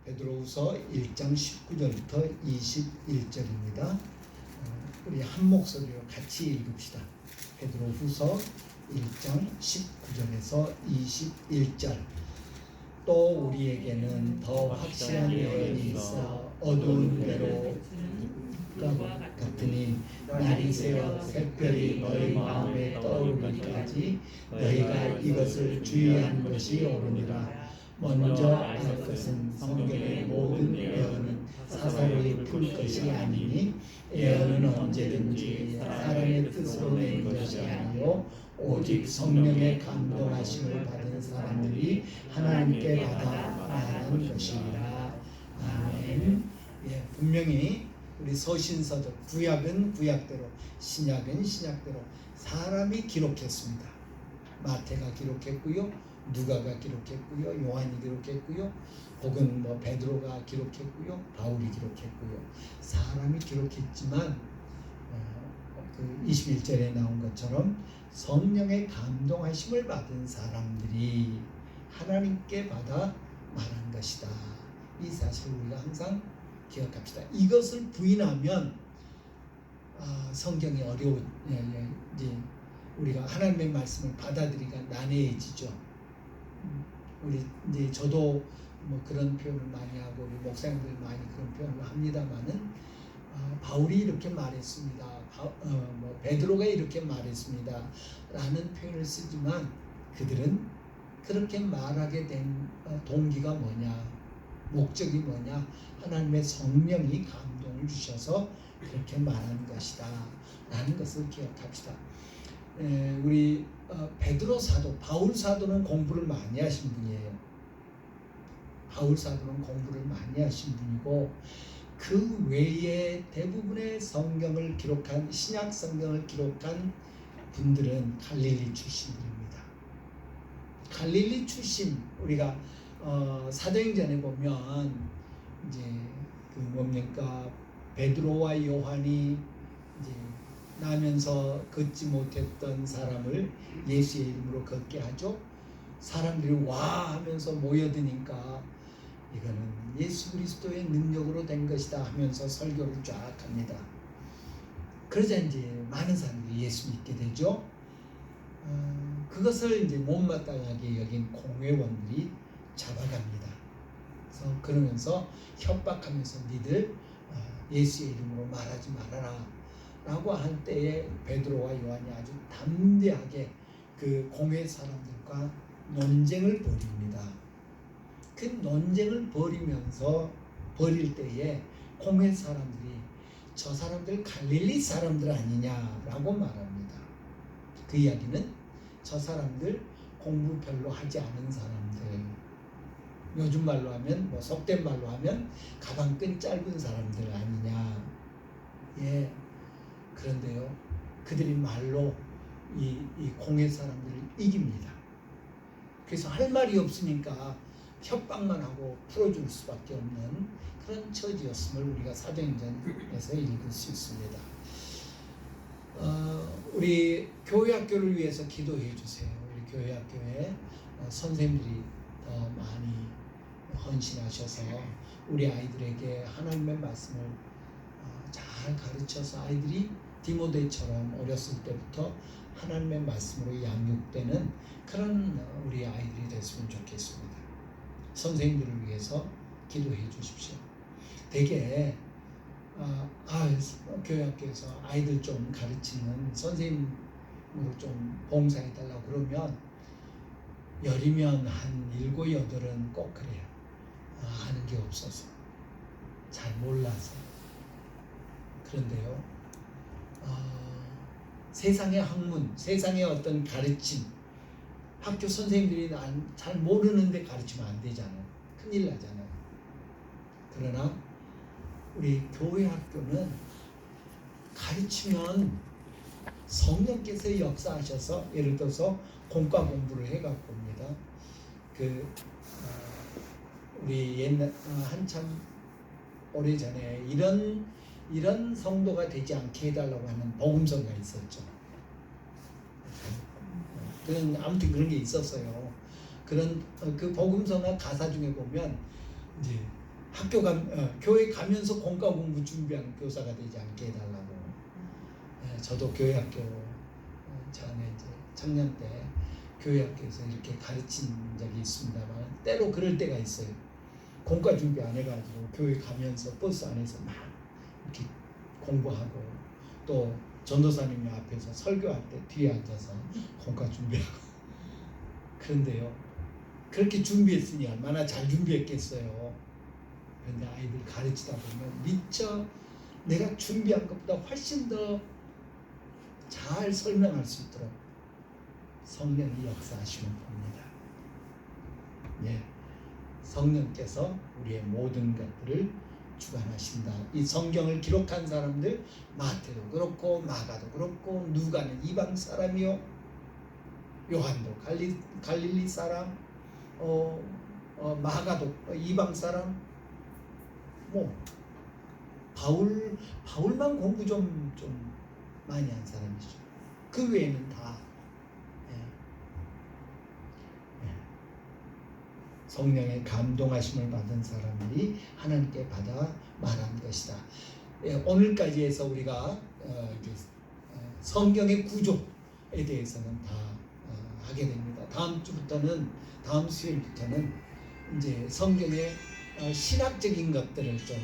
베드로후서 1장 19절부터 21절입니다. 우리 한 목소리로 같이 읽읍시다. 베드로후서 1장 19절에서 21절. 또 우리에게는 더 확실한 여인이 있어 어두운 데로 같으니 날이 새어 샛별이 너희 마음에 떠오르기까지 너희가 이것을 주의한 것이 옳으니라. 먼저 알 것은 성경의 모든 예언은 사사로이 풀 것이 아니니 예언은 언제든지 사람의 뜻으로 낸 것이 아니요 오직 성령의 감동하심을 받은 사람들이 하나님께 받아 말하는 것이니라. 아멘. 예, 분명히 우리 서신서적 구약은 구약대로 신약은 신약대로 사람이 기록했습니다. 마태가 기록했고요, 누가가 기록했고요, 요한이 기록했고요, 혹은 베드로가 기록했고요, 바울이 기록했고요. 사람이 기록했지만 그 21절에 나온 것처럼 성령의 감동하심을 받은 사람들이 하나님께 받아 말한 것이다. 이 사실을 우리가 항상 기억합시다. 이것을 부인하면 성경이 이제 우리가 하나님의 말씀을 받아들이기가 난해해지죠. 우리 이제 저도 그런 표현을 많이 하고 우리 목사님들 많이 그런 표현을 합니다만은 바울이 이렇게 말했습니다. 베드로가 이렇게 말했습니다. 라는 표현을 쓰지만 그들은 그렇게 말하게 된 동기가 뭐냐, 목적이 뭐냐, 하나님의 성령이 감동을 주셔서 그렇게 말한 것이다 라는 것을 기억합시다. 우리 베드로 사도, 바울 사도는 공부를 많이 하신 분이에요. 바울 사도는 공부를 많이 하신 분이고 그 외에 대부분의 성경을 기록한 신약 성경을 기록한 분들은 갈릴리 출신들입니다. 갈릴리 출신, 우리가 사도행전에 보면 이제 그 뭡니까, 베드로와 요한이 이제 나면서 걷지 못했던 사람을 예수의 이름으로 걷게 하죠. 사람들이 와 하면서 모여드니까 이거는 예수 그리스도의 능력으로 된 것이다 하면서 설교를 쫙 합니다. 그러자 이제 많은 사람들이 예수 믿게 되죠. 그것을 이제 못마땅하게 여긴 공회원들이 잡아갑니다. 그래서 그러면서 협박하면서 니들 예수의 이름으로 말하지 말아라 라고 할 때에 베드로와 요한이 아주 담대하게 그 공회 사람들과 논쟁을 벌입니다. 그 논쟁을 벌일 때에 공회 사람들이 저 사람들 갈릴리 사람들 아니냐라고 말합니다. 그 이야기는 저 사람들 공부 별로 하지 않은 사람들, 요즘 말로 하면 속된 말로 하면 가방끈 짧은 사람들 아니냐. 예. 그런데요, 그들이 말로 이 공회 사람들을 이깁니다. 그래서 할 말이 없으니까 협박만 하고 풀어줄 수밖에 없는 그런 처지였음을 우리가 사도행전에서 읽을 수 있습니다. 우리 교회학교를 위해서 기도해 주세요. 우리 교회학교에 선생님들이 더 많이 헌신하셔서 우리 아이들에게 하나님의 말씀을 잘 가르쳐서 아이들이 디모데처럼 어렸을 때부터 하나님의 말씀으로 양육되는 그런 우리 아이들이 됐으면 좋겠습니다. 선생님들을 위해서 기도해 주십시오. 되게 교회학교에서 아이들 좀 가르치는 선생님으로 좀 봉사해 달라고 그러면 열이면 한 7, 8은 꼭 그래요. 아는 게 없어서, 잘 몰라서. 그런데요, 세상의 학문, 세상의 어떤 가르침, 학교 선생님들이 잘 모르는데 가르치면 안 되잖아요. 큰일 나잖아요. 그러나 우리 교회 학교는 가르치면 성령께서 역사하셔서, 예를 들어서 공과 공부를 해갖고입니다. 우리 옛날 한참 오래전에 이런 성도가 되지 않게 해달라고 하는 복음서가 있었죠. 아무튼 그런 게 있었어요. 그 복음서나 가사 중에 보면 이제 교회 가면서 공과 공부 준비하는 교사가 되지 않게 해달라고. 저도 교회 학교 전에 이제 청년 때 교회 학교에서 이렇게 가르친 적이 있습니다만 때로 그럴 때가 있어요. 공과 준비 안 해가지고 교회 가면서 버스 안에서 막 이렇게 공부하고 또 전도사님이 앞에서 설교할 때 뒤에 앉아서 공과 준비하고 그런데요. 그렇게 준비했으니 얼마나 잘 준비했겠어요. 그런데 아이들 가르치다 보면 미처 내가 준비한 것보다 훨씬 더 잘 설명할 수 있도록 성령이 역사하시는 겁니다. 예, 성령께서 우리의 모든 것들을 주관하신다. 이 성경을 기록한 사람들 마태도 그렇고 마가도 그렇고 누가는 이방 사람이요, 요한도 갈릴리 사람, 마가도 이방 사람, 뭐 바울만 공부 좀 많이 한 사람이죠. 그 외에는 다 성령의 감동하심을 받은 사람들이 하나님께 받아 말한 것이다. 오늘까지 해서 우리가 성경의 구조에 대해서는 다 하게 됩니다. 다음 수요일부터는 이제 성경의 신학적인 것들을 좀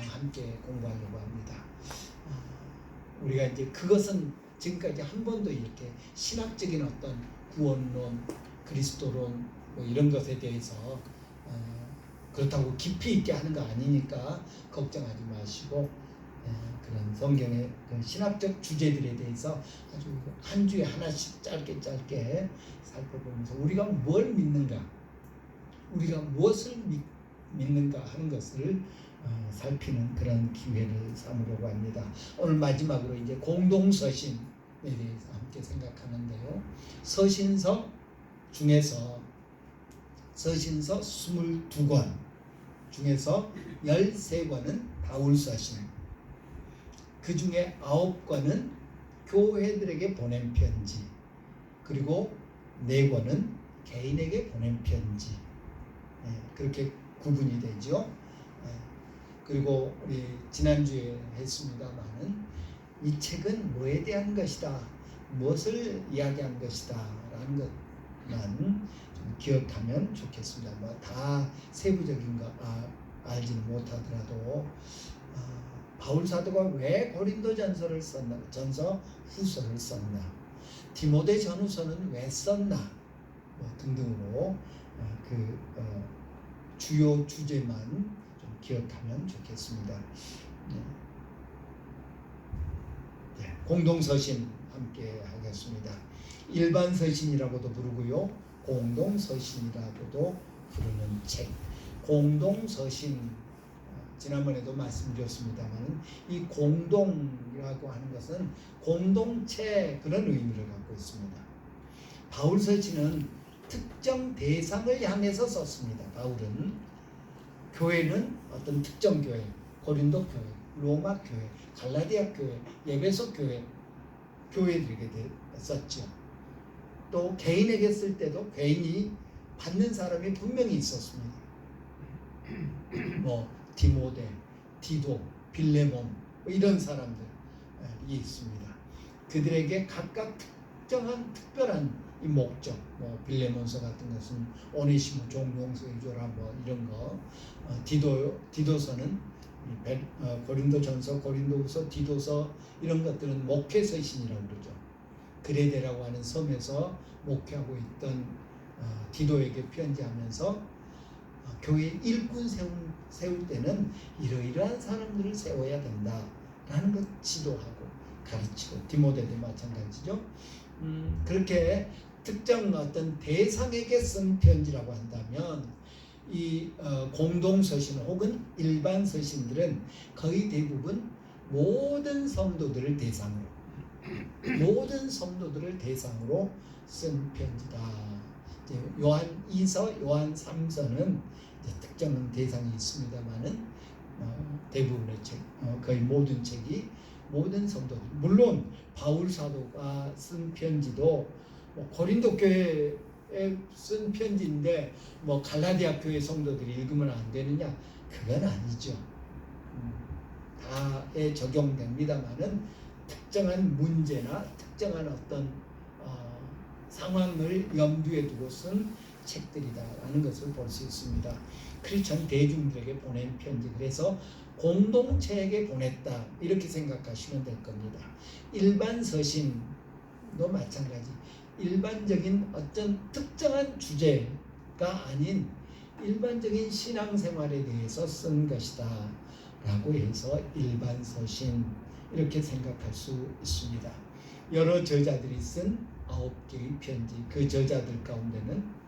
함께 공부하려고 합니다. 우리가 이제 그것은 지금까지 한 번도 이렇게 신학적인 어떤 구원론, 그리스도론 뭐 이런 것에 대해서 그렇다고 깊이 있게 하는 거 아니니까 걱정하지 마시고 그런 성경의 그런 신학적 주제들에 대해서 아주 한 주에 하나씩 짧게 살펴보면서 우리가 뭘 믿는가, 우리가 무엇을 믿는가 하는 것을 살피는 그런 기회를 삼으려고 합니다. 오늘 마지막으로 이제 공동서신에 대해서 함께 생각하는데요. 서신서 중에서 서신서 22권 중에서 13권은 바울서신, 그 중에 9권은 교회들에게 보낸 편지, 그리고 4권은 개인에게 보낸 편지, 그렇게 구분이 되죠. 그리고 우리 지난주에 했습니다마는 이 책은 뭐에 대한 것이다, 무엇을 이야기한 것이다 라는 것만 좀 기억하면 좋겠습니다. 뭐 다 세부적인 거 알지는 못하더라도 바울 사도가 왜 고린도 전서를 썼나, 전서 후서를 썼나, 디모데 전후서는 왜 썼나, 뭐 등등으로 주요 주제만 좀 기억하면 좋겠습니다. 공동서신 함께 하겠습니다. 일반 서신이라고도 부르고요, 공동서신이라고도 부르는 책. 공동서신, 지난번에도 말씀드렸습니다만 이 공동이라고 하는 것은 공동체, 그런 의미를 갖고 있습니다. 바울서신은 특정 대상을 향해서 썼습니다. 바울은 교회는 어떤 특정 교회, 고린도 교회, 로마 교회, 갈라디아 교회, 에베소 교회들에게 썼죠. 또 개인에게 쓸 때도 개인이 받는 사람이 분명히 있었습니다. 뭐 디모데, 디도, 빌레몬 뭐 이런 사람들이 있습니다. 그들에게 각각 특정한 특별한 이 목적, 뭐 빌레몬서 같은 것은 오네시모 종용서의 조라 뭐 이런 거, 디도서는 고린도전서, 고린도후서, 디도서 이런 것들은 목회서신이라고 그러죠. 그레데라고 하는 섬에서 목회하고 있던 디도에게 편지하면서 교회 일꾼 세울 때는 이러이러한 사람들을 세워야 된다라는 것 지도하고 가르치고, 디모데도 마찬가지죠. 그렇게 특정 어떤 대상에게 쓴 편지라고 한다면 이 공동서신 혹은 일반 서신들은 거의 대부분 모든 성도들을 대상으로 쓴 편지다. 요한 2서, 요한 3서는 특정한 대상이 있습니다만은 대부분의 책, 거의 모든 책이 모든 성도들, 물론 바울 사도가 쓴 편지도 고린도 교회에 쓴 편지인데 뭐 갈라디아 교회 성도들이 읽으면 안 되느냐? 그건 아니죠. 다에 적용됩니다만은 특정한 문제나 특정한 어떤 상황을 염두에 두고 쓴 책들이다라는 것을 볼 수 있습니다. 크리스천 대중들에게 보낸 편지, 그래서 공동체에게 보냈다 이렇게 생각하시면 될 겁니다. 일반 서신도 마찬가지, 일반적인 어떤 특정한 주제가 아닌 일반적인 신앙생활에 대해서 쓴 것이다 라고 해서 일반 서신 이렇게 생각할 수 있습니다. 여러 저자들이 쓴 9개의 편지, 그 저자들 가운데는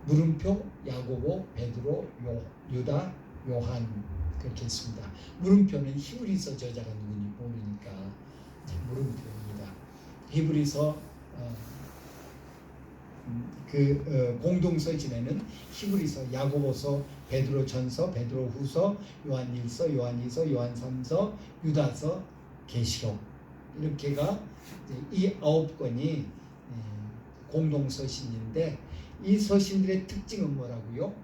물음표, 야고보, 베드로, 유다, 요한 그렇게 했습니다. 물음표는 히브리서 저자가 누군지 모르니까 물음표입니다. 히브리서 공동서신에는 히브리서, 야고보서, 베드로전서, 베드로후서, 요한일서, 요한이서, 요한삼서, 유다서, 계시록 이렇게가 이 9권이 공동서신인데 이 서신들의 특징은 뭐라고요?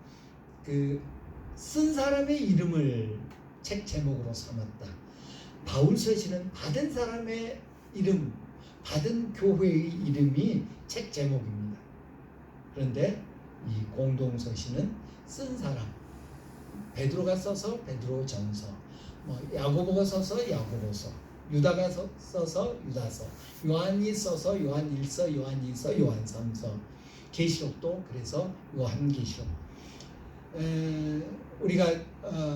쓴 사람의 이름을 책 제목으로 삼았다. 바울 서신은 받은 사람의 이름, 받은 교회의 이름이 책 제목입니다. 그런데 이 공동서신은 쓴 사람, 베드로가 써서 베드로전서, 야고보가 써서 야고보서, 유다가 써서 유다서, 요한이 써서 요한일서, 요한이서, 요한삼서, 계시록도 그래서 요한계시록. 우리가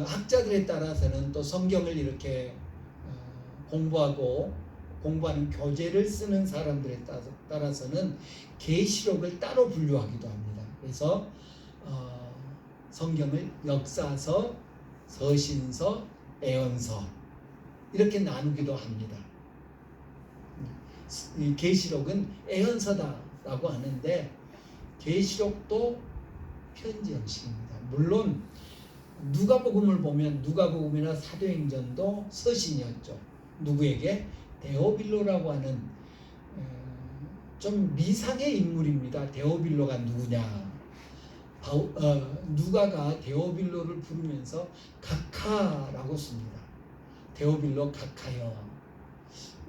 학자들에 따라서는 또 성경을 이렇게 공부하는 교재를 쓰는 사람들에 따라서는 계시록을 따로 분류하기도 합니다. 그래서 성경을 역사서, 서신서, 애언서 이렇게 나누기도 합니다. 이 계시록은 애언서다라고 하는데 계시록도 편지 형식입니다. 물론 누가복음을 보면 누가복음이나 사도행전도 서신이었죠. 누구에게? 데오빌로라고 하는 좀 미상의 인물입니다. 데오빌로가 누구냐? 누가가 데오빌로를 부르면서 각하라고 씁니다. 데오빌로 각하여.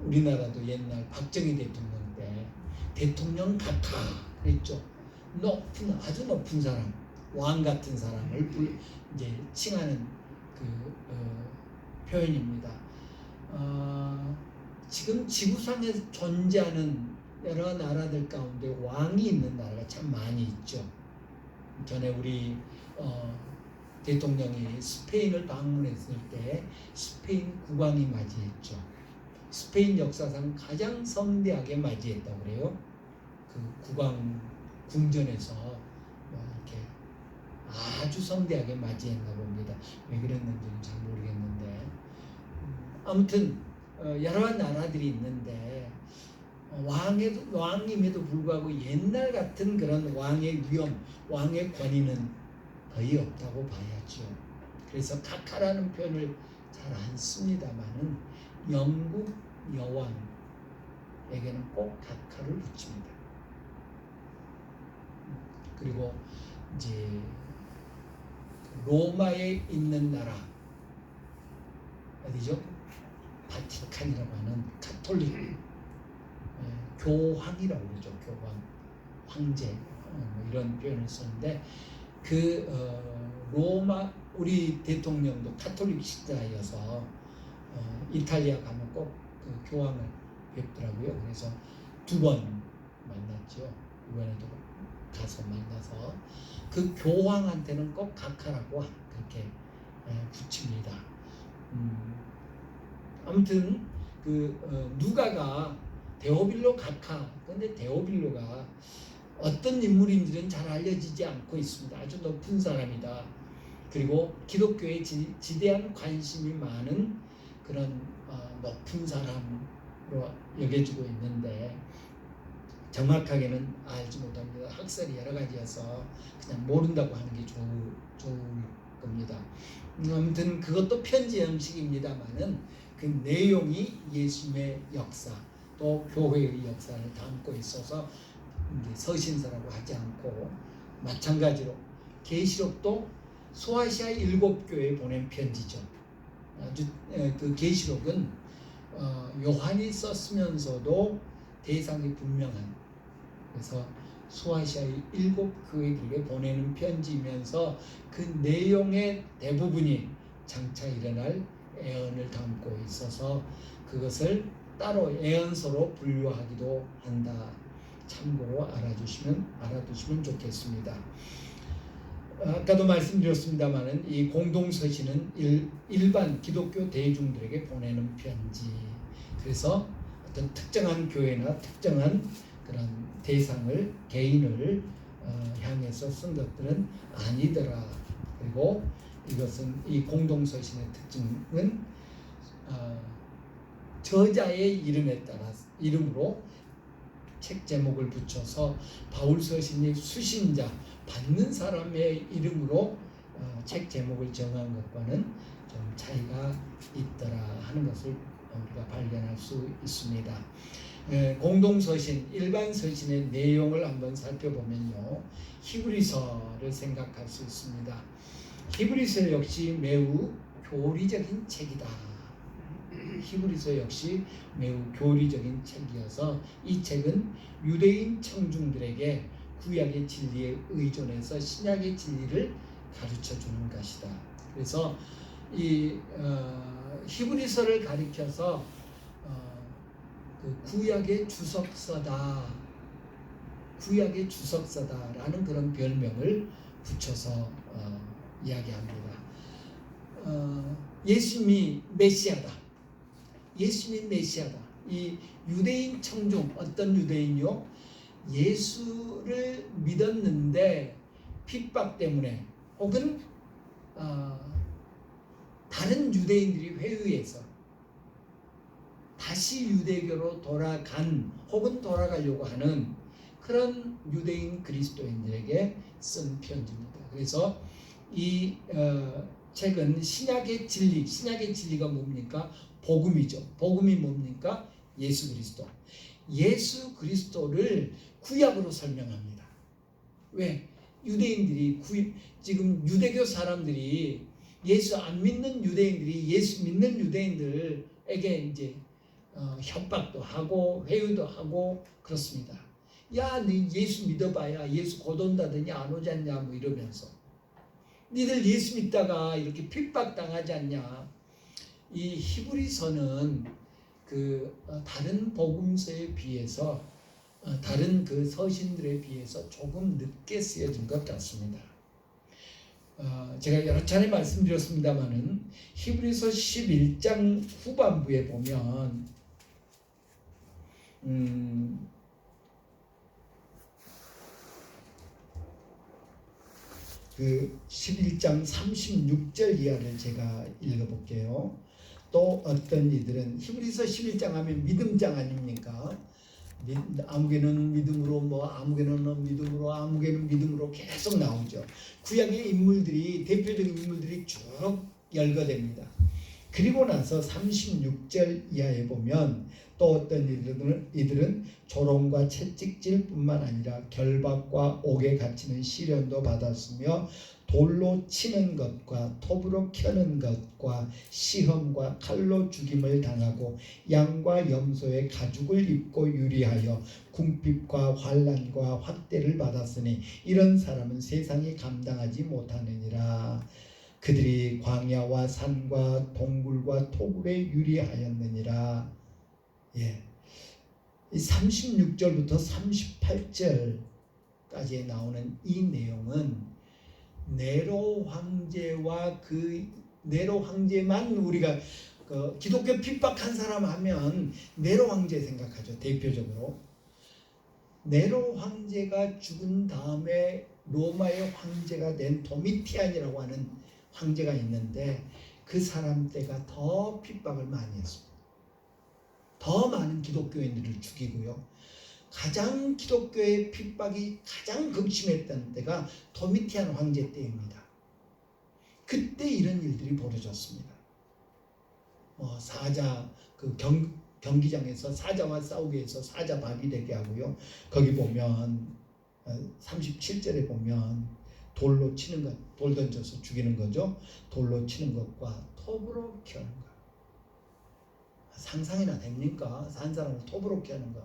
우리나라도 옛날 박정희 대통령 때 대통령 각하 그랬죠. 아주 높은 사람, 왕 같은 사람을 이제 칭하는 표현입니다. 지금 지구상에 존재하는 여러 나라들 가운데 왕이 있는 나라가 참 많이 있죠. 전에 우리 대통령이 스페인을 방문했을 때 스페인 국왕이 맞이했죠. 스페인 역사상 가장 성대하게 맞이했다고 그래요. 그 국왕 궁전에서 이렇게 아주 성대하게 맞이했나 봅니다. 왜 그랬는지는 잘 모르겠는데 아무튼 여러 나라들이 있는데 왕임에도 불구하고 옛날 같은 그런 왕의 위엄, 왕의 권위는 거의 없다고 봐야죠. 그래서 각하라는 표현을 잘 안 씁니다만은 영국 여왕에게는 꼭 각하를 붙입니다. 그리고 이제 로마에 있는 나라 어디죠? 바티칸이라고 하는 가톨릭 교황이라고 그러죠. 교황, 황제 이런 표현을 쓰는데 로마 우리 대통령도 가톨릭 신자여서 이탈리아 가면 꼭 그 교황을 뵙더라고요. 그래서 2번 만났죠. 이번에도 가서 만나서 그 교황한테는 꼭 각하라고 그렇게 붙입니다. 아무튼 누가가 데오빌로 각하, 근데 데오빌로가 어떤 인물인지는 잘 알려지지 않고 있습니다. 아주 높은 사람이다. 그리고 기독교에 지대한 관심이 많은 그런 높은 사람으로 여겨지고 있는데 정확하게는 알지 못합니다. 학설이 여러 가지여서 그냥 모른다고 하는 게 좋을 겁니다. 아무튼 그것도 편지 형식입니다만은 그 내용이 예수님의 역사 또 교회의 역사를 담고 있어서 이제 서신서라고 하지 않고, 마찬가지로 계시록도 소아시아 7교회에 보낸 편지죠. 아주 그 계시록은 요한이 썼으면서도 대상이 분명한, 그래서 소아시아의 7교회들에게 보내는 편지이면서 그 내용의 대부분이 장차 일어날 애언을 담고 있어서 그것을 따로 애언서로 분류하기도 한다. 참고로 알아두시면 좋겠습니다. 아까도 말씀드렸습니다마는 이 공동서신은 일반 기독교 대중들에게 보내는 편지, 그래서 어떤 특정한 교회나 특정한 그런 대상을, 개인을 향해서 쓴 것들은 아니더라. 그리고 이것은, 이 공동서신의 특징은 저자의 이름으로 책 제목을 붙여서 바울 서신이 수신자, 받는 사람의 이름으로 책 제목을 정한 것과는 좀 차이가 있더라 하는 것을 우리가 발견할 수 있습니다. 공동서신, 일반 서신의 내용을 한번 살펴보면요, 히브리서를 생각할 수 있습니다. 히브리서 역시 매우 교리적인 책이다. 히브리서 역시 매우 교리적인 책이어서 이 책은 유대인 청중들에게 구약의 진리에 의존해서 신약의 진리를 가르쳐 주는 것이다. 그래서 이 히브리서를 가리켜서 그 구약의 주석서다라는 그런 별명을 붙여서 이야기합니다. 예수님이 메시아다. 예수님이 메시아다. 이 유대인 청중, 어떤 유대인요, 예수를 믿었는데 핍박 때문에 혹은 다른 유대인들이 회유해서 다시 유대교로 돌아간 혹은 돌아가려고 하는 그런 유대인 그리스도인들에게 쓴 편지입니다. 그래서 이 책은 신약의 진리가 뭡니까? 복음이죠. 복음이 뭡니까? 예수 그리스도. 예수 그리스도를 구약으로 설명합니다. 왜? 유대인들이 지금 유대교 사람들이, 예수 안 믿는 유대인들이 예수 믿는 유대인들에게 이제 협박도 하고 회유도 하고 그렇습니다. 야, 너 예수 믿어봐야 예수 곧 온다더니 안 오지 않냐, 뭐 이러면서. 니들 예수 믿다가 이렇게 핍박당하지 않냐. 이 히브리서는 그 다른 복음서에 비해서, 다른 그 서신들에 비해서 조금 늦게 쓰여진 것 같습니다. 제가 여러 차례 말씀드렸습니다마는 히브리서 11장 후반부에 보면 그 11장 36절 이하를 제가 읽어볼게요. 또 어떤 이들은, 히브리서 11장 하면 믿음장 아닙니까? 아무개는 믿음으로, 뭐 아무개는 믿음으로, 아무개는 믿음으로 계속 나오죠. 구약의 인물들이, 대표적인 인물들이 쭉 열거됩니다. 그리고 나서 36절 이하에 보면 또 어떤 이들은 조롱과 채찍질 뿐만 아니라 결박과 옥에 갇히는 시련도 받았으며 돌로 치는 것과 톱으로 켜는 것과 시험과 칼로 죽임을 당하고 양과 염소의 가죽을 입고 유리하여 궁핍과 환난과 확대를 받았으니 이런 사람은 세상이 감당하지 못하느니라. 그들이 광야와 산과 동굴과 토굴에 유리하였느니라. 예. 이 36절부터 38절까지 나오는 이 내용은 네로 황제와 그 네로 황제만, 우리가 그 기독교 핍박한 사람 하면 네로 황제 생각하죠. 대표적으로 네로 황제가 죽은 다음에 로마의 황제가 된 도미티안이라고 하는 황제가 있는데 그 사람 때가 더 핍박을 많이 했습니다. 더 많은 기독교인들을 죽이고요. 가장 기독교의 핍박이 가장 극심했던 때가 도미티안 황제 때입니다. 그때 이런 일들이 벌어졌습니다. 사자, 경기장에서 사자와 싸우게 해서 사자 밥이 되게 하고요. 거기 보면 37절에 보면 돌로 치는 것, 돌 던져서 죽이는 거죠. 돌로 치는 것과 톱으로 켜는 것. 상상이나 됩니까? 산 사람을 톱으로 켜는 것.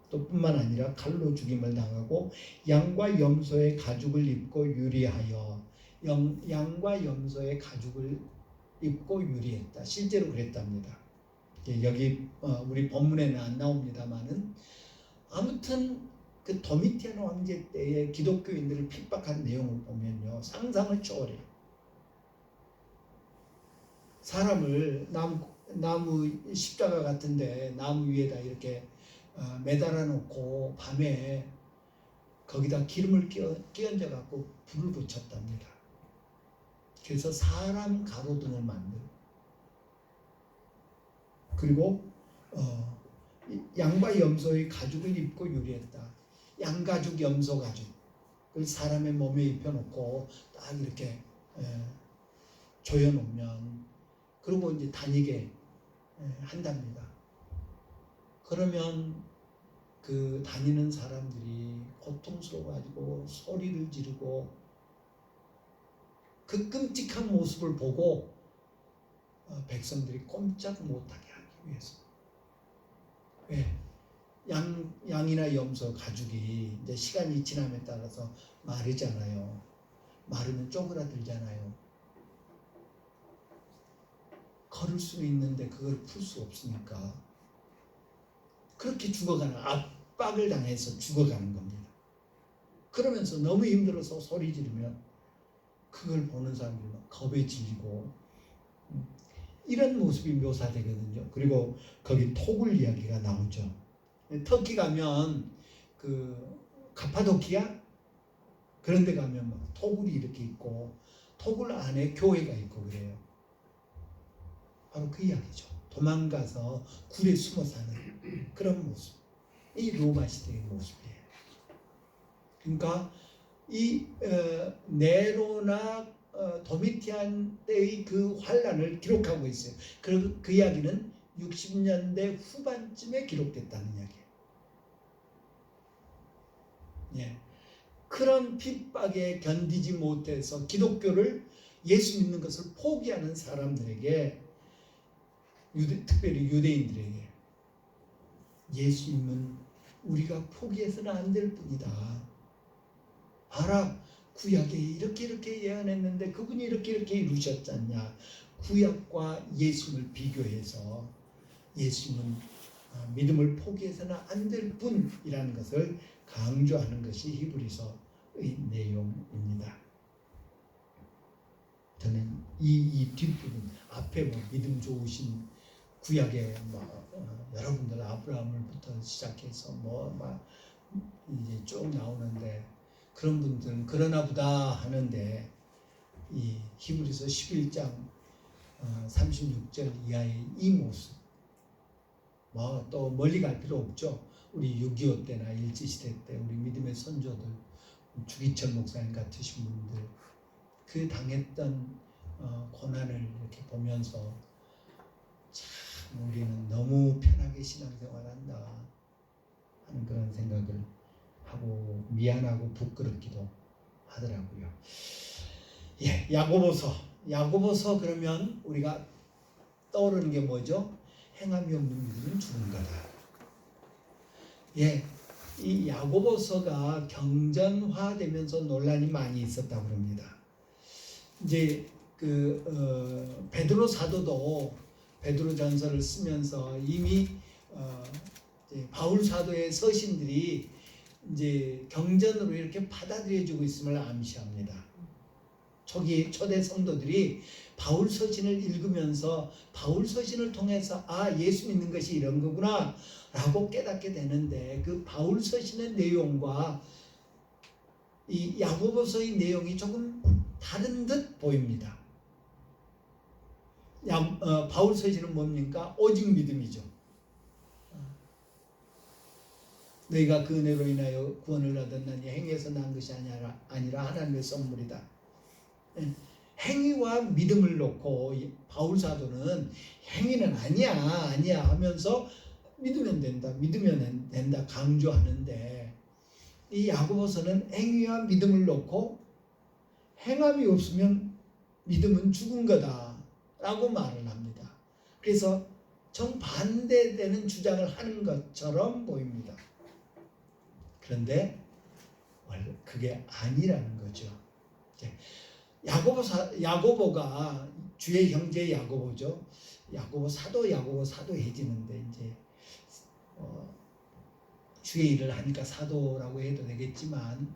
또 뿐만 아니라 칼로 죽임을 당하고 양과 염소의 가죽을 입고 유리하여 양과 염소의 가죽을 입고 유리했다. 실제로 그랬답니다. 여기 우리 본문에는 안 나옵니다만은 아무튼 그 도미티안 황제 때의 기독교인들을 핍박한 내용을 보면요, 상상을 초월해요. 사람을 나무 십자가 같은데 나무 위에다 이렇게 매달아 놓고 밤에 거기다 기름을 끼얹어 갖고 불을 붙였답니다. 그래서 사람 가로등을 만들고, 그리고 양과 염소의 가죽을 입고 유리했다. 양가죽, 염소가죽을 사람의 몸에 입혀놓고 딱 이렇게 조여놓으면, 그리고 이제 다니게 한답니다. 그러면 그 다니는 사람들이 고통스러워가지고 소리를 지르고 그 끔찍한 모습을 보고 백성들이 꼼짝 못하게 하기 위해서. 왜? 양이나 염소 가죽이 이제 시간이 지남에 따라서 마르잖아요. 마르면 쪼그라들잖아요. 걸을 수는 있는데 그걸 풀 수 없으니까 그렇게 죽어가는, 압박을 당해서 죽어가는 겁니다. 그러면서 너무 힘들어서 소리 지르면 그걸 보는 사람들이 막 겁에 질리고 이런 모습이 묘사되거든요. 그리고 거기 토굴 이야기가 나오죠. 터키 가면 그 카파도키아 그런 데 가면 막 토굴이 이렇게 있고 토굴 안에 교회가 있고 그래요. 바로 그 이야기죠. 도망가서 굴에 숨어 사는 그런 모습. 이 로마 시대의 모습이에요. 그러니까 이 네로나 도미티안 때의 그 환란을 기록하고 있어요. 그 이야기는 60년대 후반쯤에 기록됐다는 이야기예요. 예. 그런 핍박에 견디지 못해서 기독교를, 예수 믿는 것을 포기하는 사람들에게, 특별히 유대인들에게 예수님은 우리가 포기해서는 안 될 뿐이다. 봐라, 구약에 이렇게 예언했는데 그분이 이렇게 이루셨지 않냐. 구약과 예수님을 비교해서 예수님은 믿음을 포기해서는 안 될 뿐이라는 것을 강조하는 것이 히브리서의 내용입니다. 저는 이 뒷부분, 앞에 뭐 믿음 좋으신 구약에 여러분들 아브라함을부터 시작해서 이제 쭉 나오는데, 그런 분들은 그러나 보다 하는데 이 히브리서 11장 36절 이하의 이 모습, 또 멀리 갈 필요 없죠. 우리 6.25 때나 일제시대 때 우리 믿음의 선조들, 주기철 목사님 같으신 분들 그 당했던 고난을 이렇게 보면서 참 우리는 너무 편하게 신앙생활한다 하는 그런 생각을 하고 미안하고 부끄럽기도 하더라고요. 예, 야고보서 그러면 우리가 떠오르는 게 뭐죠? 행함이 없는 믿음은 죽은 거다. 예, 이 야고보서가 경전화되면서 논란이 많이 있었다고 합니다. 이제 베드로 사도도 베드로 전서를 쓰면서 이미 이제 바울 사도의 서신들이 이제 경전으로 이렇게 받아들여지고 있음을 암시합니다. 초대 성도들이 바울 서신을 읽으면서 바울 서신을 통해서 예수 믿는 것이 이런 거구나 라고 깨닫게 되는데, 그 바울 서신의 내용과 이 야고보서의 내용이 조금 다른 듯 보입니다. 바울 서신은 뭡니까? 오직 믿음이죠. 너희가 그 은혜로 인하여 구원을 얻었나니 행해서 난 것이 아니라 하나님의 선물이다. 행위와 믿음을 놓고 바울 사도는 행위는 아니야 하면서 믿으면 된다 강조하는데, 이 야고보서는 행위와 믿음을 놓고 행함이 없으면 믿음은 죽은 거다라고 말을 합니다. 그래서 정반대되는 주장을 하는 것처럼 보입니다. 그런데 원래 그게 아니라는 거죠. 야고보가 주의 형제 야고보죠. 사도 사도해지는데 이제 주의 일을 하니까 사도라고 해도 되겠지만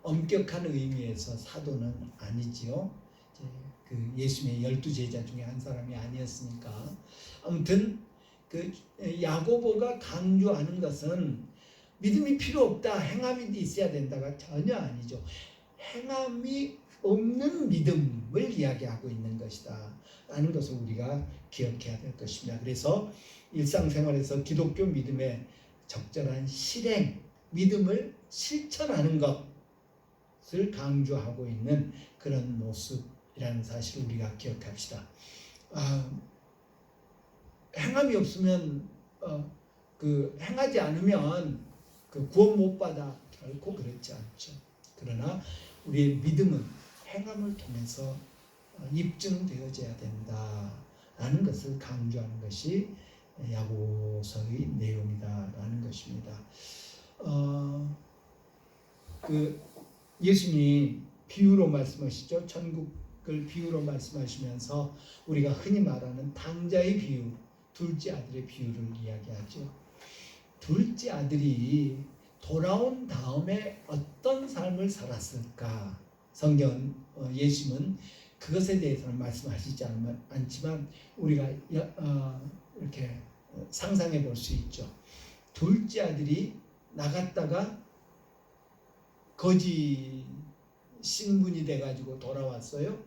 엄격한 의미에서 사도는 아니지요. 그 예수님의 12제자 중에 한 사람이 아니었으니까. 아무튼 그 야고보가 강조하는 것은 믿음이 필요 없다, 행함이 있어야 된다가 전혀 아니죠. 행함이 없는 믿음을 이야기하고 있는 것이다 라는 것을 우리가 기억해야 될 것입니다. 그래서 일상생활에서 기독교 믿음의 적절한 실행, 믿음을 실천하는 것을 강조하고 있는 그런 모습이라는 사실을 우리가 기억합시다. 행함이 없으면 행하지 않으면 구원 못 받아, 결코 그렇지 않죠. 그러나 우리의 믿음은 행함을 통해서 입증되어져야 된다라는 것을 강조하는 것이 야고보서의 내용이다라는 것입니다. 예수님이 비유로 말씀하시죠. 천국을 비유로 말씀하시면서 우리가 흔히 말하는 당자의 비유, 둘째 아들의 비유를 이야기하죠. 둘째 아들이 돌아온 다음에 어떤 삶을 살았을까? 성경 예수님은 그것에 대해서는 말씀하시지 않지만 우리가 이렇게 상상해 볼 수 있죠. 둘째 아들이 나갔다가 거지 신분이 돼가지고 돌아왔어요.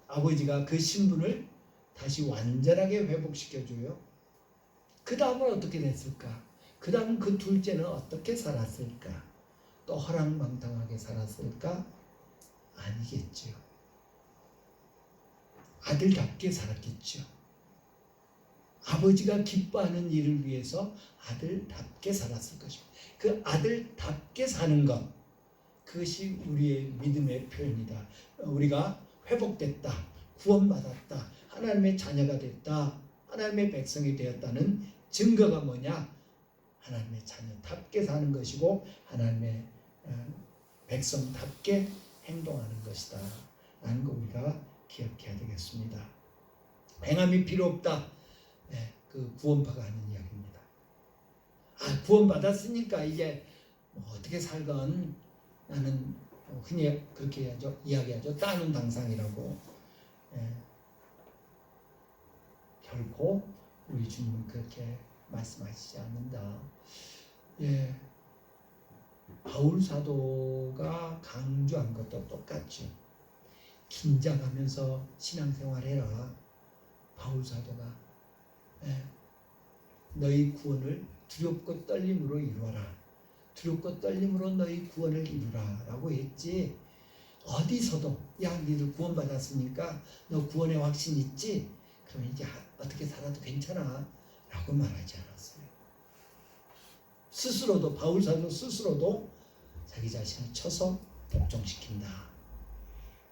아버지가 그 신분을 다시 완전하게 회복시켜줘요. 그 다음은 어떻게 됐을까? 그 다음 그 둘째는 어떻게 살았을까? 또 허랑방탕하게 살았을까? 아니겠죠. 아들답게 살았겠죠. 아버지가 기뻐하는 일을 위해서 아들답게 살았을 것입니다. 그 아들답게 사는 것, 그것이 우리의 믿음의 표현이다. 우리가 회복됐다, 구원받았다, 하나님의 자녀가 됐다, 하나님의 백성이 되었다는 증거가 뭐냐? 하나님의 자녀답게 사는 것이고 하나님의 백성답게 행동하는 것이다 라는 거 우리가 기억해야 되겠습니다. 행함이 필요 없다, 그 구원파가 하는 이야기입니다. 구원받았으니까 이제 어떻게 살건 나는 흔히 그렇게 이야기하죠. 따는 당상이라고. 결코 우리 주님은 그렇게 말씀하시지 않는다. 바울 사도가 강조한 것도 똑같죠. 긴장하면서 신앙생활해라. 바울 사도가 너희 구원을 두렵고 떨림으로 이루어라. 두렵고 떨림으로 너희 구원을 이루라 라고 했지, 어디서도 야 니들 구원받았으니까 너 구원의 확신 있지? 그럼 이제 어떻게 살아도 괜찮아 라고 말하지 않았어요. 스스로도, 바울 사도 스스로도 자기 자신을 쳐서 복종시킨다.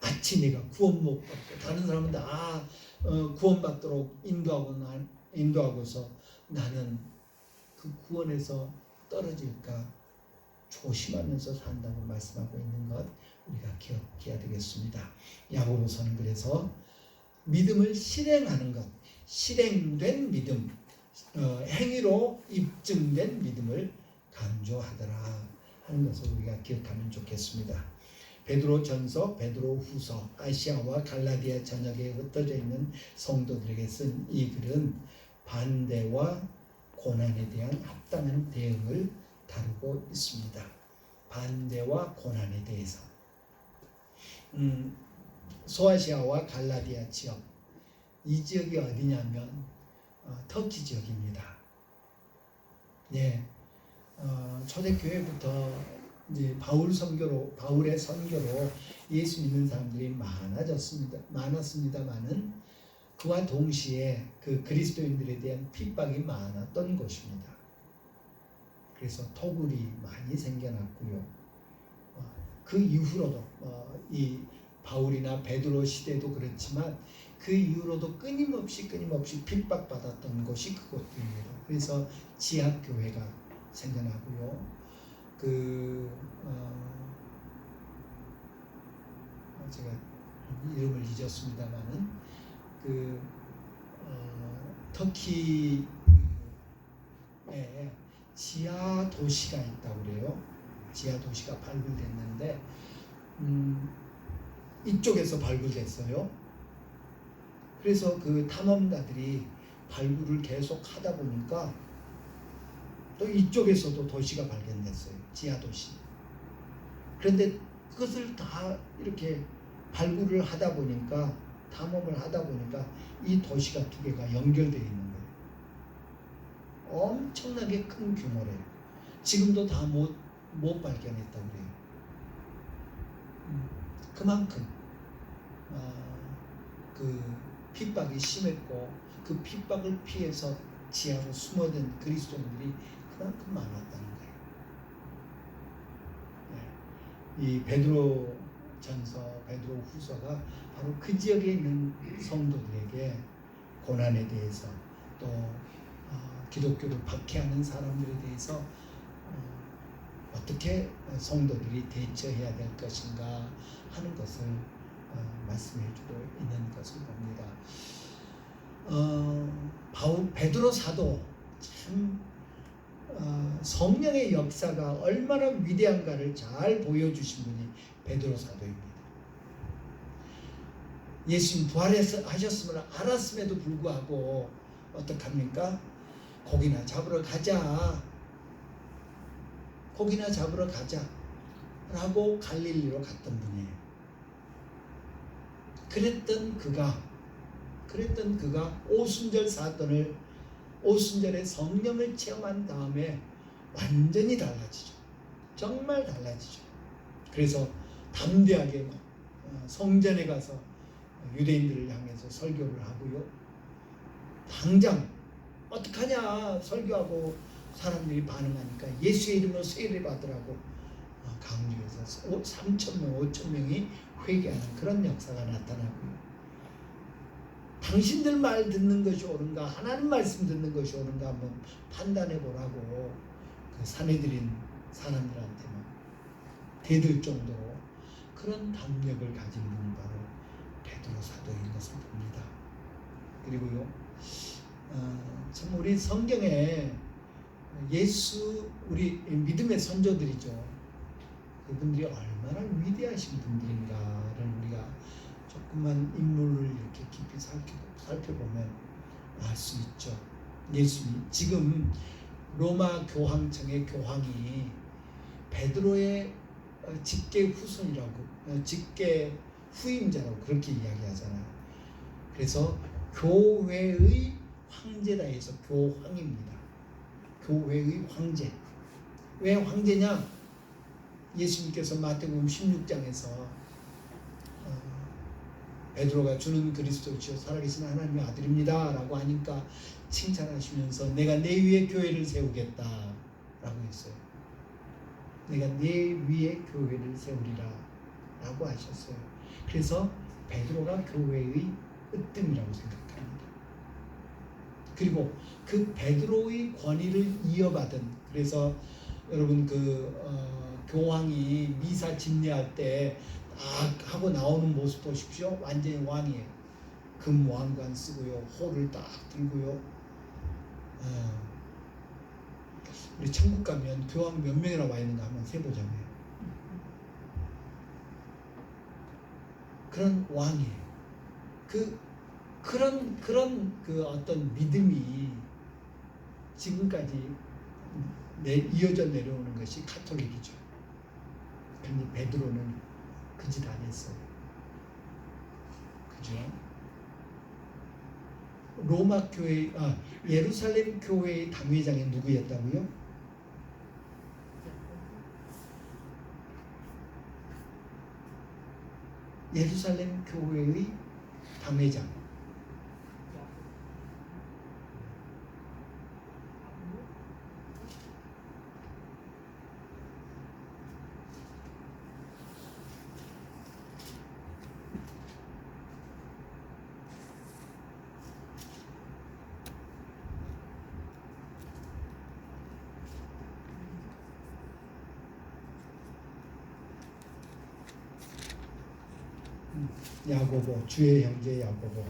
마치 내가 구원 못 받고 다른 사람은 다 구원받도록 인도하고서 나는 그 구원에서 떨어질까 조심하면서 산다고 말씀하고 있는 것 우리가 기억해야 되겠습니다. 야고보서는 그래서 믿음을 실행하는 것, 실행된 믿음, 행위로 입증된 믿음을 강조하더라 하는 것을 우리가 기억하면 좋겠습니다. 베드로전서, 베드로후서, 아시아와 갈라디아 전역에 흩어져 있는 성도들에게 쓴 이 글은 반대와 고난에 대한 합당한 대응을 다루고 있습니다. 반대와 고난에 대해서. 소아시아와 갈라디아 지역, 이 지역이 어디냐면 터키 지역입니다. 초대교회부터 이제 바울의 선교로 예수 믿는 사람들이 많았습니다만은 그와 동시에 그 그리스도인들에 대한 핍박이 많았던 것입니다. 그래서 토굴이 많이 생겨났고요. 그 이후로도 이 바울이나 베드로 시대도 그렇지만 그 이후로도 끊임없이 핍박받았던 것이 그것입니다. 그래서 지하교회가 생겨나고요. 제가 이름을 잊었습니다만은 터키에 지하 도시가 있다고 그래요. 지하 도시가 발굴됐는데 이쪽에서 발굴됐어요. 그래서 그 탐험가들이 발굴을 계속 하다 보니까 또 이쪽에서도 도시가 발견됐어요. 지하 도시. 그런데 그것을 다 이렇게 발굴을 하다 보니까, 탐험을 하다 보니까 이 도시가 두 개가 연결되어 있는 거예요. 엄청나게 큰 규모래요. 지금도 다 못 발견했다고 그래요. 그만큼 그 핍박이 심했고 그 핍박을 피해서 지하로 숨어든 그리스도인들이 그만큼 많았다는 거예요. 이 베드로전서, 베드로후서가 바로 그 지역에 있는 성도들에게 고난에 대해서 또 기독교를 박해하는 사람들에 대해서 어떻게 성도들이 대처해야 될 것인가 하는 것을 말씀해 주고 있는 것을 봅니다. 베드로 사도 참 성령의 역사가 얼마나 위대한가를 잘 보여주신 분이 베드로 사도입니다. 예수님 부활하셨음을 알았음에도 불구하고 어떡합니까? 고기나 잡으러 가자 라고 갈릴리로 갔던 분이에요. 그랬던 그가 오순절의 성령을 체험한 다음에 완전히 달라지죠. 정말 달라지죠. 그래서 담대하게 성전에 가서 유대인들을 향해서 설교를 하고요. 당장 어떡하냐 설교하고 사람들이 반응하니까 예수의 이름으로 세례 받으라고 강조해서 3,000명, 5,000명이 회개하는 그런 역사가 나타나고요. 당신들 말 듣는 것이 옳은가, 하나님 말씀 듣는 것이 옳은가 한번 판단해 보라고 그 사내들인 사람들한테만 대들 정도로 그런 담력을 가진 분이 바로 베드로 사도인 것을 봅니다. 그리고요, 참 우리 성경에 우리 믿음의 선조들이죠. 그분들이 얼마나 위대하신 분들인가를 우리가 조금만 인물을 이렇게 깊이 살펴보면 알 수 있죠. 예수님, 지금 로마 교황청의 교황이 베드로의 직계 후임자라고 그렇게 이야기하잖아요. 그래서 교회의 황제다 해서 교황입니다. 교회의 황제. 왜 황제냐? 예수님께서 마태복음 16장에서 베드로가 주는 그리스도시요 살아계신 하나님의 아들입니다 라고 하니까 칭찬하시면서 내가 내 위에 교회를 세우겠다 라고 했어요. 내가 내 위에 교회를 세우리라 라고 하셨어요. 그래서 베드로가 교회의 으뜸이라고 생각합니다. 그리고 그 베드로의 권위를 이어받은, 그래서 여러분 교황이 미사 집례할 때 딱 하고 나오는 모습 보십시오. 완전히 왕이에요. 금 왕관 쓰고요, 호를 딱 들고요. 우리 천국 가면 교황 몇 명이나 와 있는가 한번 세보자고요. 그런 왕이에요. 그런 어떤 믿음이 지금까지 이어져 내려오는 것이 가톨릭이죠. 그런데 베드로는 그 짓 안 했어요. 그죠? 예루살렘 교회의 당회장이 누구였다고요? 예루살렘 교회의 당회장. 야고보, 주의 형제 야고보.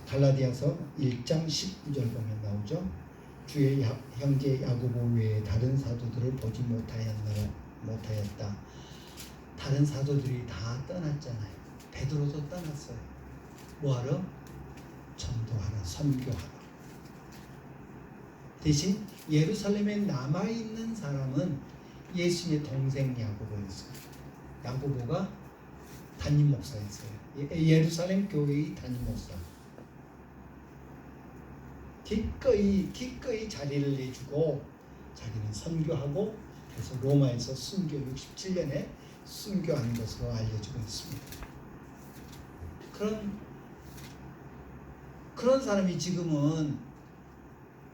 갈라디아서 1장 19절 보면 나오죠. 주의 형제 야고보 외에 다른 사도들을 보지 못하였다. 다른 사도들이 다 떠났잖아요. 베드로도 떠났어요. 뭐하러? 전도하러, 선교하러. 대신 예루살렘에 남아있는 사람은 예수님의 동생 야고보였어요. 야고보가 담임 목사였어요. 예루살렘 교회의 담임 목사. 기꺼이 자리를 내주고 자기는 선교하고, 그래서 로마에서 순교 67년에 순교한 것으로 알려지고 있습니다. 그런 사람이 지금은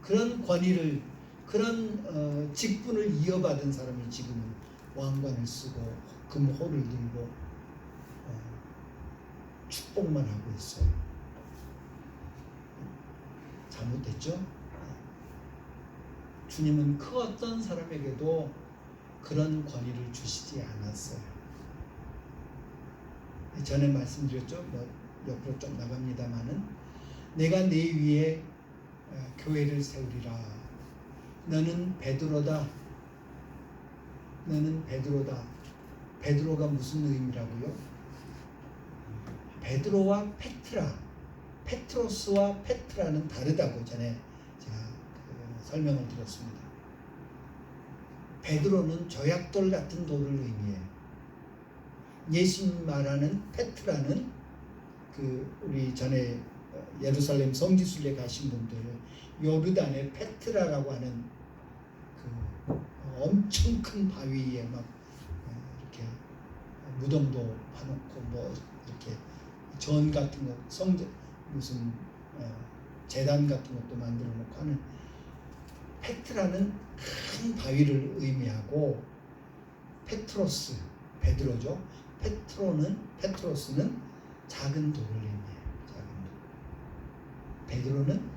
그런 권위를, 그런 직분을 이어받은 사람이 지금은 왕관을 쓰고 금호를 들고 축복만 하고 있어요. 잘못됐죠? 주님은 그 어떤 사람에게도 그런 권위를 주시지 않았어요. 전에 말씀드렸죠? 옆으로 좀 나갑니다마는, 내가 네 위에 교회를 세우리라. 너는 베드로다. 너는 베드로다. 베드로가 무슨 의미라고요? 베드로와 페트라, 페트로스와 페트라는 다르다고 전에 제가 설명을 드렸습니다. 베드로는 조약돌 같은 돌을 의미해요. 예수님 말하는 페트라는 우리 전에 예루살렘 성지순례 가신 분들, 요르단의 페트라라고 하는 엄청 큰 바위에 막 이렇게 무덤도 파놓고 뭐 이렇게 전 같은 거, 무슨 재단 같은 것도 만들어 놓고 하는, 페트라는 큰 바위를 의미하고, 페트로스, 베드로죠. 페트로스는 작은 돌을 의미해요. 작은 돌. 베드로는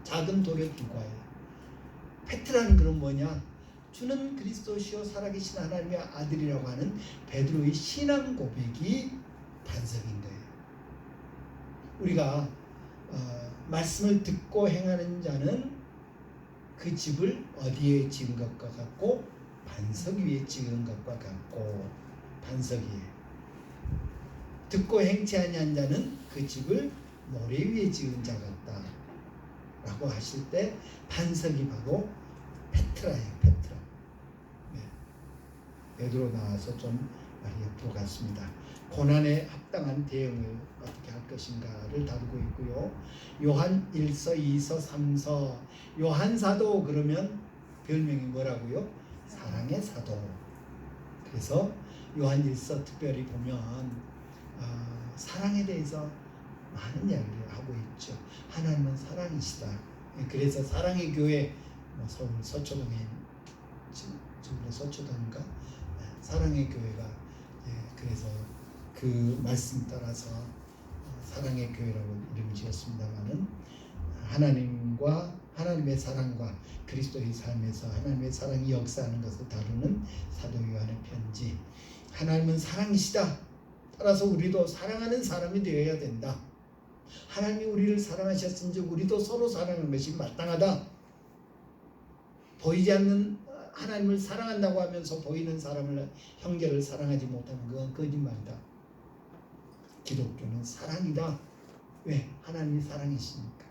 작은 돌에 불과해요. 페트라는 그럼 뭐냐? 주는 그리스도시요 살아계신 하나님의 아들이라고 하는 베드로의 신앙 고백이 반석인 거예요. 우리가 말씀을 듣고 행하는 자는 그 집을 어디에 지은 것과 같고, 반석 위에 지은 것과 같고, 반석이에요. 듣고 행치 아니한 자는 그 집을 모래 위에 지은 자 같다 라고 하실 때, 반석이 바로 페트라예요. 페트라. 네. 베드로 나와서 좀 말이 옆으로 갔습니다. 고난에 합당한 대응을 어떻게 할 것인가를 다루고 있고요. 요한 1서, 2서, 3서. 요한 사도 그러면 별명이 뭐라고요? 사랑의 사도. 그래서 요한 1서 특별히 보면 사랑에 대해서 많은 이야기를 하고 있죠. 하나님은 사랑이시다. 그래서 사랑의 교회, 서울 서초동에, 지금 서초동인가? 사랑의 교회가, 그래서 그 말씀 따라서 사랑의 교회라고 이름을 지었습니다만은, 하나님의 사랑과 그리스도의 삶에서 하나님의 사랑이 역사하는 것을 다루는 사도 요한의 편지. 하나님은 사랑이시다. 따라서 우리도 사랑하는 사람이 되어야 된다. 하나님이 우리를 사랑하셨은즉 우리도 서로 사랑하는 것이 마땅하다. 보이지 않는 하나님을 사랑한다고 하면서 보이는 사람을, 형제를 사랑하지 못하는 건 거짓말이다. 기독교는 사랑이다. 왜? 하나님이 사랑이시니까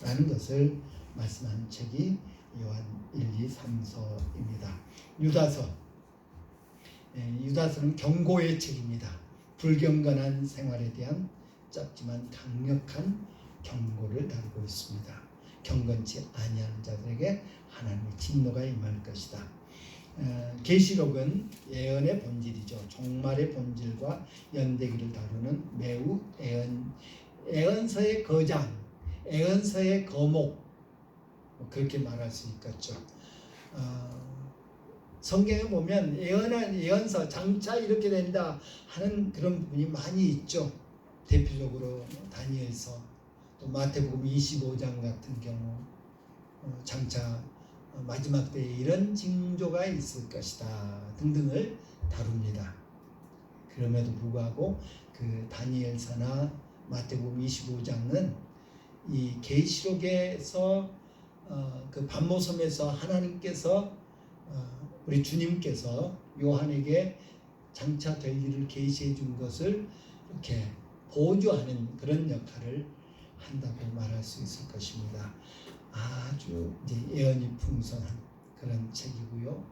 라는 것을 말씀하는 책이 요한 1, 2, 3서입니다. 유다서는 경고의 책입니다. 불경건한 생활에 대한 짧지만 강력한 경고를 다루고 있습니다. 경건치 아니하는 자들에게 하나님의 진노가 임할 것이다. 계시록은 예언의 본질이죠. 종말의 본질과 연대기를 다루는 매우 예언서의 거장, 예언서의 거목, 그렇게 말할 수 있겠죠. 성경에 보면 예언서 장차 이렇게 된다 하는 그런 부분이 많이 있죠. 대표적으로 다니엘서, 또 마태복음 25장 같은 경우 장차 마지막 때에 이런 징조가 있을 것이다 등등을 다룹니다. 그럼에도 불구하고 그 다니엘서나 마태복음 25장은 이 계시록에서 그 반모섬에서 하나님께서 우리 주님께서 요한에게 장차 될 일을 계시해 준 것을 이렇게 보조하는 그런 역할을 한다고 말할 수 있을 것입니다. 아주 이제 예언이 풍성한 그런 책이고요.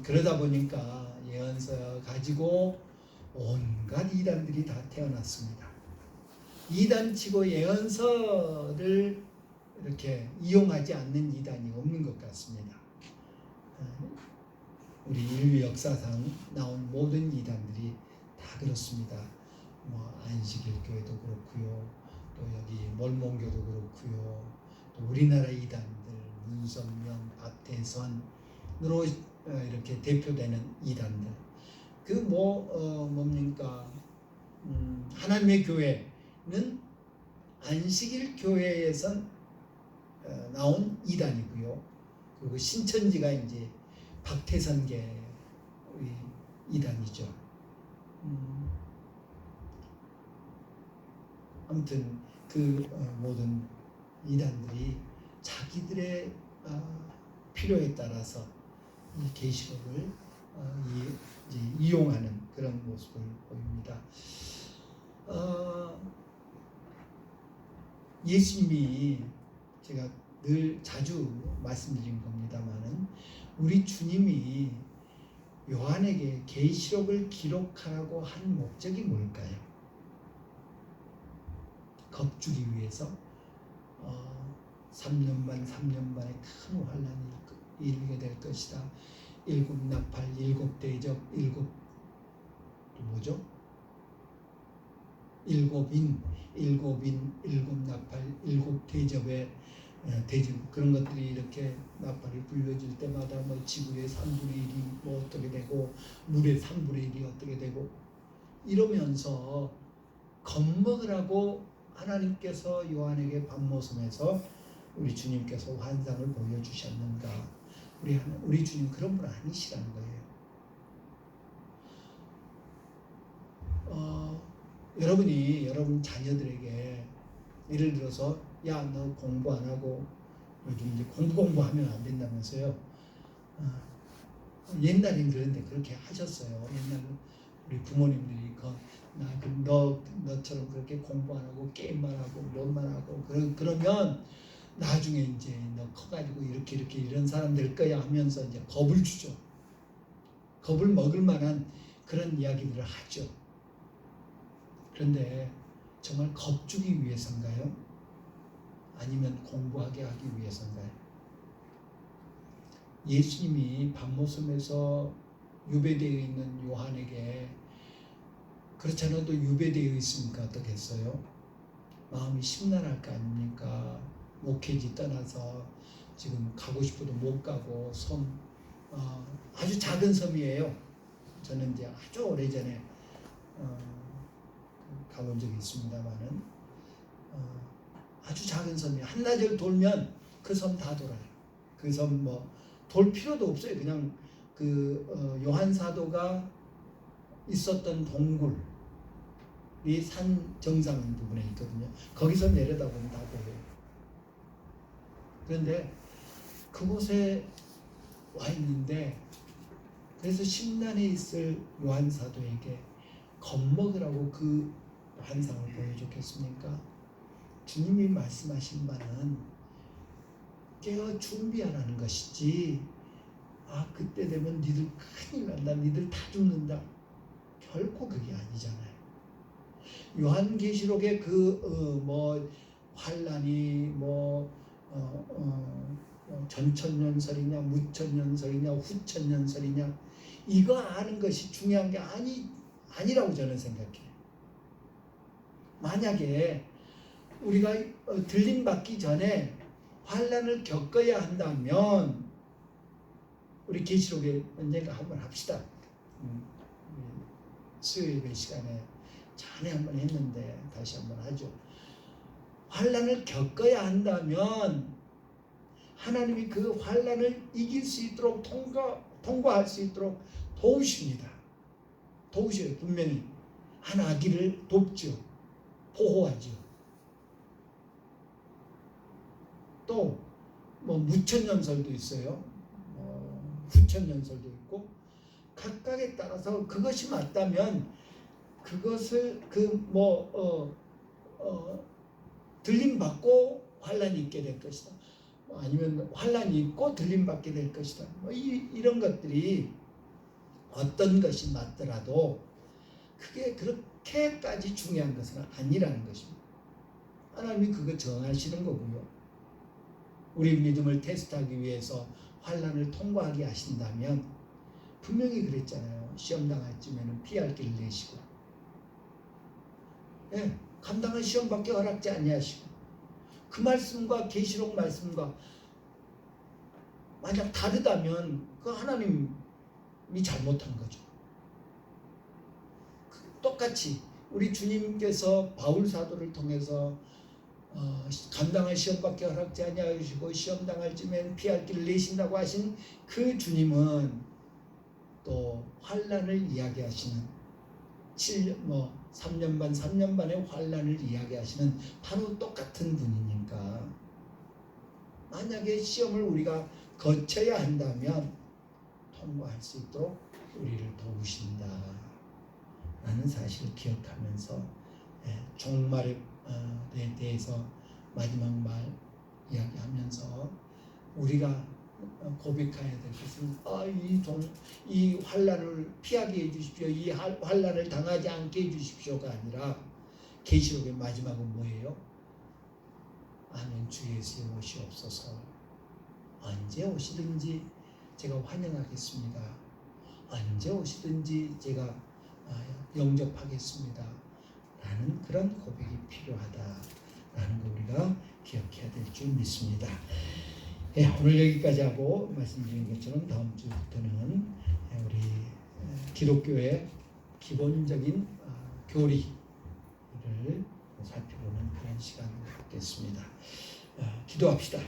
그러다 보니까 예언서 가지고 온갖 이단들이 다 태어났습니다. 이단치고 예언서를 이렇게 이용하지 않는 이단이 없는 것 같습니다. 우리 인류 역사상 나온 모든 이단들이 다 그렇습니다. 뭐 안식일 교회도 그렇고요, 또 여기 몰몬교도 그렇고요, 또 우리나라 이단들 문선명, 박태선으로 이렇게 대표되는 이단들, 그 뭡니까? 하나님의 교회는 안식일 교회에서 나온 이단이고요. 그리고 신천지가 이제 박태선계 이단이죠. 아무튼 그 모든 이단들이 자기들의 필요에 따라서 이 계시록을 이용하는 그런 모습을 보입니다. 예수님이 제가 늘 자주 말씀드린 겁니다만은 우리 주님이 요한에게 계시록을 기록하라고 한 목적이 뭘까요? 겁주기 위해서 3년 만에 큰 환란이 일게 될 것이다. 7 나팔, 7 대접, 7 뭐죠? 7인, 7 나팔, 7 대접에 대접, 그런 것들이 이렇게 나팔이 불려질 때마다 뭐 지구의 3분의 1이 뭐 어떻게 되고 물의 3분의 1이 어떻게 되고 이러면서 겁먹으라고 하나님께서 요한에게 반모섬에서 우리 주님께서 환상을 보여주셨는가? 우리 주님 그런 분 아니시라는 거예요. 여러분이 여러분 자녀들에게 예를 들어서 야, 너 공부 안 하고 요즘 이제 공부하면 안 된다면서요. 옛날엔 그런데 그렇게 하셨어요. 옛날 우리 부모님들이 너처럼 그렇게 공부 안 하고 게임만 하고 뭐만 하고 그러면 나중에 이제 너 커가지고 이렇게 이런 사람 될 거야 하면서 이제 겁을 주죠. 겁을 먹을 만한 그런 이야기들을 하죠. 그런데 정말 겁주기 위해서인가요? 아니면 공부하게 하기 위해서인가요? 예수님이 반모섬에서 유배되어 있는 요한에게 그렇지 않아도 유배되어 있으니까 어떻겠어요? 마음이 심란할 거 아닙니까? 목회지 떠나서 지금 가고 싶어도 못 가고 아주 작은 섬이에요. 저는 이제 아주 오래전에 가본 적이 있습니다만은 아주 작은 섬이 한나절 돌면 그 섬 다 돌아요. 그 섬 돌 필요도 없어요. 그냥 요한 사도가 있었던 동굴 이 산 정상 부분에 있거든요. 거기서 내려다보면 다 보여요. 그런데 그곳에 와 있는데 그래서 심란에 있을 요한 사도에게 겁먹으라고 그 환상을 보여줬겠습니까? 주님이 말씀하신 바는 깨어 준비하라는 것이지 그때 되면 니들 큰일 난다, 니들 다 죽는다, 결코 그게 아니잖아요. 요한계시록의 환란이 전천년설이냐 무천년설이냐 후천년설이냐 이거 아는 것이 중요한 게 아니라고 저는 생각해요. 만약에 우리가 들림 받기 전에 환난을 겪어야 한다면 우리 계시록에 언젠가 한번 합시다. 수요일 시간에 전에 한번 했는데 다시 한번 하죠. 환난을 겪어야 한다면 하나님이 그 환난을 이길 수 있도록 통과할 수 있도록 도우십니다. 도우셔요. 분명히 한 아기를 돕죠. 보호하죠. 또 뭐 무천년설도 있어요. 후천년설도 있고 각각에 따라서 그것이 맞다면 그것을 들림 받고 환난이 있게 될 것이다. 아니면 환난이 있고 들림 받게 될 것이다. 이런 것들이 어떤 것이 맞더라도 그게 그렇게까지 중요한 것은 아니라는 것입니다. 하나님이 그거 정하시는 거고요. 우리 믿음을 테스트하기 위해서 환난을 통과하게 하신다면 분명히 그랬잖아요. 시험 당할 쯤에는 피할 길을 내시고, 네, 감당할 시험밖에 허락지 아니하시고, 그 말씀과 계시록 말씀과 만약 다르다면 그 하나님이 잘못한 거죠. 똑같이 우리 주님께서 바울 사도를 통해서 감당할 시험밖에 허락지 아니하시고 시험 당할 쯤엔 피할 길을 내신다고 하신 그 주님은 또 환난을 이야기하시는 3년 반의 환난을 이야기하시는 바로 똑같은 분이니까 만약에 시험을 우리가 거쳐야 한다면 통과할 수 있도록 우리를 도우신다 라는 사실을 기억하면서 종말에 대해서 마지막 말 이야기하면서 우리가 고백해야 될 것은 이 환난을 피하게 해주십시오. 이 환난을 당하지 않게 해주십시오가 아니라 계시록의 마지막은 뭐예요? 아멘 주 예수의 오시옵소서. 언제 오시든지 제가 환영하겠습니다. 언제 오시든지 제가 영접하겠습니다. 라는 그런 고백이 필요하다라는 거 우리가 기억해야 될 줄 믿습니다. 예, 오늘 여기까지 하고 말씀드린 것처럼 다음 주부터는 우리 기독교의 기본적인 교리를 살펴보는 그런 시간을 갖겠습니다. 기도합시다.